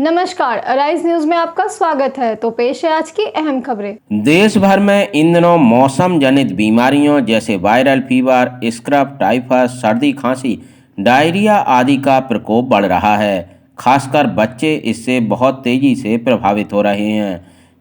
नमस्कार, arise news में आपका स्वागत है। तो पेश है आज की अहम खबरें। देश भर में इन दिनों मौसम जनित बीमारियों जैसे वायरल फीवर, स्क्रब, टाइफस, सर्दी, खांसी, डायरिया आदि का प्रकोप बढ़ रहा है। खासकर बच्चे इससे बहुत तेजी से प्रभावित हो रहे हैं।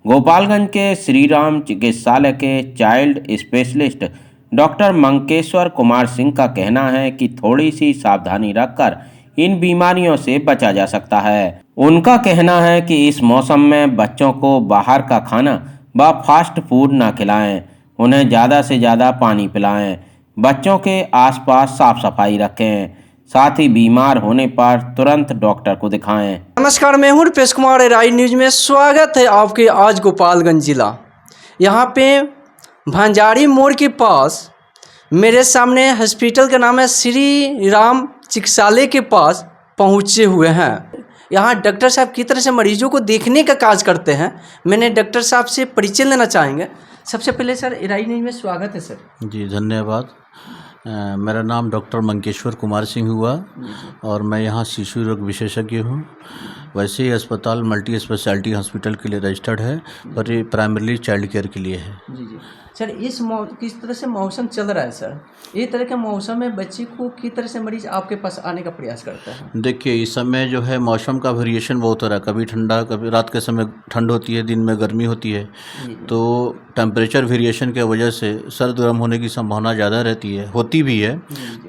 गोपालगंज के श्री राम चिकित्सालय के child specialist doctor Mankeshwar Kumar Singh का कहना है कि थोड़ी सी सावधानी रखकर इन बीमारियों से बचा जा सकता है। उनका कहना है कि इस मौसम में बच्चों को बाहर का खाना व फास्ट फूड न खिलाएं, उन्हें ज़्यादा से ज़्यादा पानी पिलाएं, बच्चों के आसपास साफ सफाई रखें, साथ ही बीमार होने पर तुरंत डॉक्टर को दिखाएं। नमस्कार, मैं हूं रुपेश कुमार। राइज न्यूज में स्वागत है आपके। आज गोपालगंज जिला, यहाँ पे भंजारी मोड़ के पास मेरे सामने हॉस्पिटल का नाम है श्री राम चिकित्सालय के पास पहुँचे हुए हैं। यहाँ डॉक्टर साहब की तरह से मरीजों को देखने का काज करते हैं। मैंने डॉक्टर साहब से परिचय लेना चाहेंगे। सबसे पहले सर, राइज न्यूज में स्वागत है सर। जी धन्यवाद। मेरा नाम डॉक्टर मंकेश्वर कुमार सिंह हुआ और मैं यहाँ शिशु रोग विशेषज्ञ हूँ। वैसे ही अस्पताल मल्टी स्पेशलिटी हॉस्पिटल के लिए रजिस्टर्ड है, पर ये प्राइमरीली चाइल्ड केयर के लिए है। जी जी सर, किस तरह से मौसम चल रहा है सर? ये तरह के मौसम में बच्चे को किस तरह से मरीज आपके पास आने का प्रयास करता है? देखिए, इस समय जो है मौसम का वेरिएशन बहुत हो रहा है। कभी ठंडा, कभी रात के समय ठंड होती है, दिन में गर्मी होती है। तो टेम्परेचर वेरिएशन के वजह से सर्द गर्म होने की संभावना ज़्यादा रहती है, होती भी है।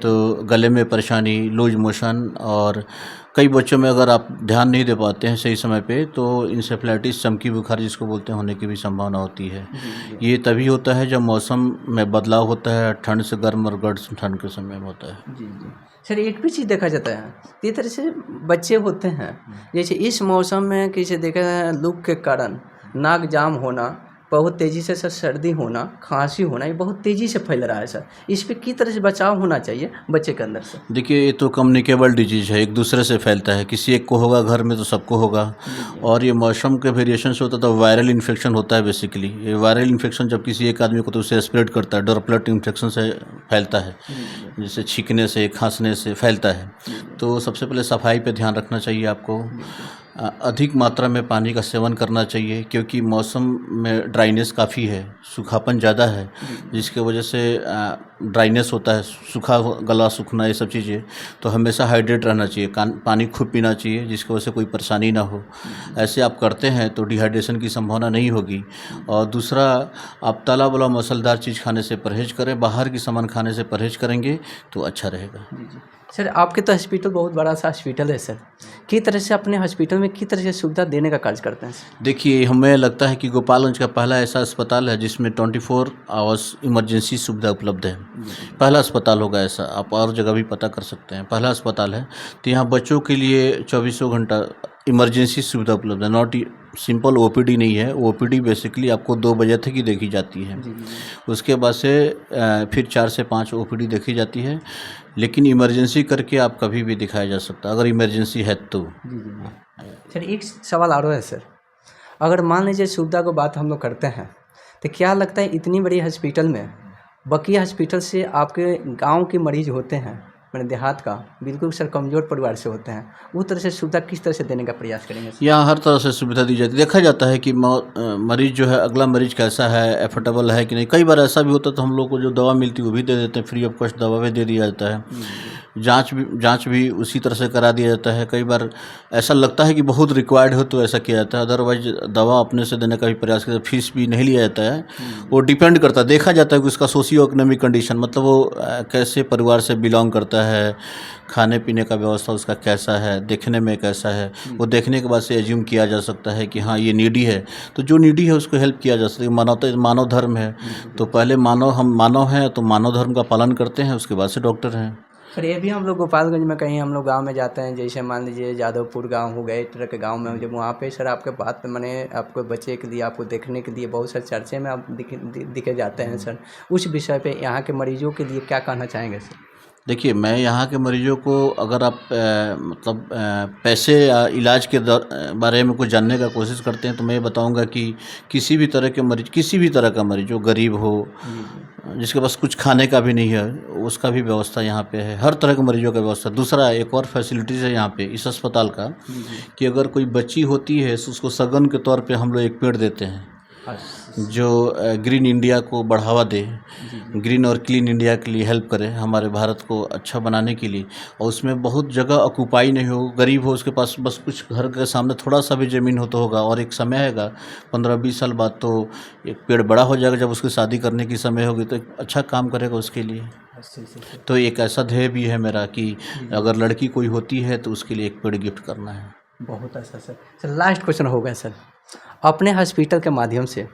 तो गले में परेशानी, लूज मोशन, और कई बच्चों में अगर आप ध्यान नहीं दे पाते हैं सही समय पे तो इंसेफ्लाइटिस, चमकी बुखार जिसको बोलते हैं, होने की भी संभावना होती है। ये तभी होता है जब मौसम में बदलाव होता है, ठंड से गर्म और गर्म से ठंड के समय में होता है। जी जी सर, एक भी चीज़ देखा जाता है, इस तरह से बच्चे होते हैं जैसे इस मौसम में किसे देखा है, लू के कारण नाक जाम होना, बहुत तेज़ी से सर सर्दी होना, खांसी होना, ये बहुत तेज़ी से फैल रहा है सर। इस पर किस तरह से बचाव होना चाहिए बच्चे के अंदर से? देखिए, ये तो कम्युनिकेबल डिजीज़ है, एक दूसरे से फैलता है। किसी एक को होगा घर में तो सबको होगा। और ये मौसम के वेरिएशन से होता है, तो वायरल इन्फेक्शन होता है बेसिकली। ये वायरल इन्फेक्शन जब किसी एक आदमी को तो उसे स्प्रेड करता है, ड्रॉपलेट इन्फेक्शन से फैलता है, जैसे छींकने से, खांसने से फैलता है। तो सबसे पहले सफाई पे ध्यान रखना चाहिए आपको। अधिक मात्रा में पानी का सेवन करना चाहिए, क्योंकि मौसम में ड्राइनेस काफ़ी है, सूखापन ज़्यादा है, जिसके वजह से ड्राइनेस होता है, सूखा गला सूखना, ये सब चीज़ें। तो हमेशा हाइड्रेट रहना चाहिए, पानी खूब पीना चाहिए, जिसकी वजह से कोई परेशानी ना हो। ऐसे आप करते हैं तो डिहाइड्रेशन की संभावना नहीं होगी। और दूसरा, आप तला वाला मसालेदार चीज़ खाने से परहेज़ करें, बाहर की सामान खाने से परहेज़ करेंगे तो अच्छा रहेगा। सर, आपके तो हॉस्पिटल बहुत बड़ा सा हॉस्पिटल है सर, किस तरह से अपने हॉस्पिटल में किस तरह से सुविधा देने का कार्य करते हैं सर? देखिए, हमें लगता है कि गोपालगंज का पहला ऐसा अस्पताल है जिसमें 24 आवर्स इमरजेंसी सुविधा उपलब्ध है। पहला अस्पताल होगा ऐसा, आप और जगह भी पता कर सकते हैं, पहला अस्पताल है। तो यहाँ बच्चों के लिए 24 घंटा इमरजेंसी सुविधा उपलब्ध है। नॉट सिंपल ओपीडी नहीं है, ओपीडी बेसिकली आपको 2 बजे तक ही देखी जाती है। उसके बाद से फिर 4 से 5 ओपीडी देखी जाती है, लेकिन इमरजेंसी करके आप कभी भी दिखाया जा सकता है, अगर इमरजेंसी है तो। सर, एक सवाल आ रहा है सर, अगर मान लीजिए सुविधा को बात हम लोग करते हैं, तो क्या लगता है इतनी बड़ी हॉस्पिटल में बकिया हॉस्पिटल से आपके गांव के मरीज होते हैं, मैंने देहात का, बिल्कुल सर कमज़ोर परिवार से होते हैं, उस तरह से सुविधा किस तरह से देने का प्रयास करेंगे? यहाँ हर तरह से सुविधा दी जाती है। देखा जाता है कि मरीज जो है, अगला मरीज कैसा है, एफोर्डेबल है कि नहीं। कई बार ऐसा भी होता है तो हम लोग को जो दवा मिलती है वो भी दे देते हैं, फ्री ऑफ कॉस्ट दवा भी दे दिया जाता है। जांच भी उसी तरह से करा दिया जाता है। कई बार ऐसा लगता है कि बहुत रिक्वायर्ड हो तो ऐसा किया जाता है, अदरवाइज दवा अपने से देने का भी प्रयास करते हैं। फीस भी नहीं लिया जाता है, वो डिपेंड करता है। देखा जाता है कि उसका सोशियो इकोनॉमिक कंडीशन, मतलब वो कैसे परिवार से बिलोंग करता है, खाने पीने का व्यवस्था उसका कैसा है, देखने में कैसा है, वो देखने के बाद से एज्यूम किया जा सकता है कि हाँ ये नीडी है, तो जो नीडी है उसको हेल्प किया जा सकता है। मानवता, मानव धर्म है, तो पहले हम मानव हैं तो मानव धर्म का पालन करते हैं, उसके बाद से डॉक्टर हैं। सर, ये भी हम लोग गोपालगंज में कहीं हम लोग गांव में जाते हैं, जैसे मान लीजिए जादवपुर गांव हो गए, इस तरह के गांव में, जब वहाँ पे सर आपके बात मैंने आपको बच्चे के लिए, आपको देखने के लिए बहुत सारे चर्चे में आप दिखे जाते हैं सर, उस विषय पे यहाँ के मरीजों के लिए क्या कहना चाहेंगे सर? देखिए, मैं यहाँ के मरीजों को अगर आप पैसे या इलाज के बारे में कुछ जानने का कोशिश करते हैं तो मैं ये बताऊँगा कि किसी भी तरह का मरीज जो गरीब हो, जिसके पास कुछ खाने का भी नहीं है, उसका भी व्यवस्था यहाँ पे है। हर तरह के मरीजों का व्यवस्था। दूसरा, एक और फैसिलिटीज़ है यहाँ पे इस अस्पताल का कि अगर कोई बच्ची होती है तो उसको सगन के तौर पे हम लोग एक पेड़ देते हैं जो ग्रीन इंडिया को बढ़ावा दे, ग्रीन और क्लीन इंडिया के लिए हेल्प करे, हमारे भारत को अच्छा बनाने के लिए। और उसमें बहुत जगह ऑक्यूपाई नहीं हो, गरीब हो, उसके पास बस कुछ घर के सामने थोड़ा सा भी ज़मीन हो तो होगा। और एक समय हैगा 15-20 साल बाद तो एक पेड़ बड़ा हो जाएगा, जब उसकी शादी करने की समय होगी तो एक अच्छा काम करेगा उसके लिए। तो एक ऐसा ध्येय भी है मेरा कि अगर लड़की कोई होती है तो उसके लिए एक पेड़ गिफ्ट करना है। बहुत अच्छा सर। लास्ट क्वेश्चन होगा सर, अपने हॉस्पिटल के माध्यम से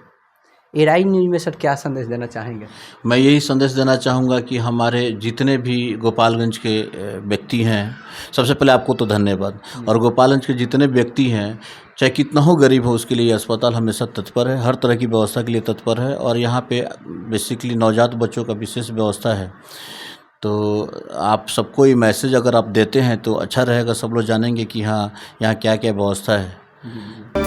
एआई न्यूज़ में सर क्या संदेश देना चाहेंगे? मैं यही संदेश देना चाहूँगा कि हमारे जितने भी गोपालगंज के व्यक्ति हैं, सबसे पहले आपको तो धन्यवाद। और गोपालगंज के जितने व्यक्ति हैं, चाहे कितना हो गरीब हो, उसके लिए अस्पताल हमेशा तत्पर है, हर तरह की व्यवस्था के लिए तत्पर है। और यहाँ पे बेसिकली नवजात बच्चों का विशेष व्यवस्था है। तो आप सबको ये मैसेज अगर आप देते हैं तो अच्छा रहेगा, सब लोग जानेंगे कि हाँ यहाँ क्या क्या व्यवस्था है।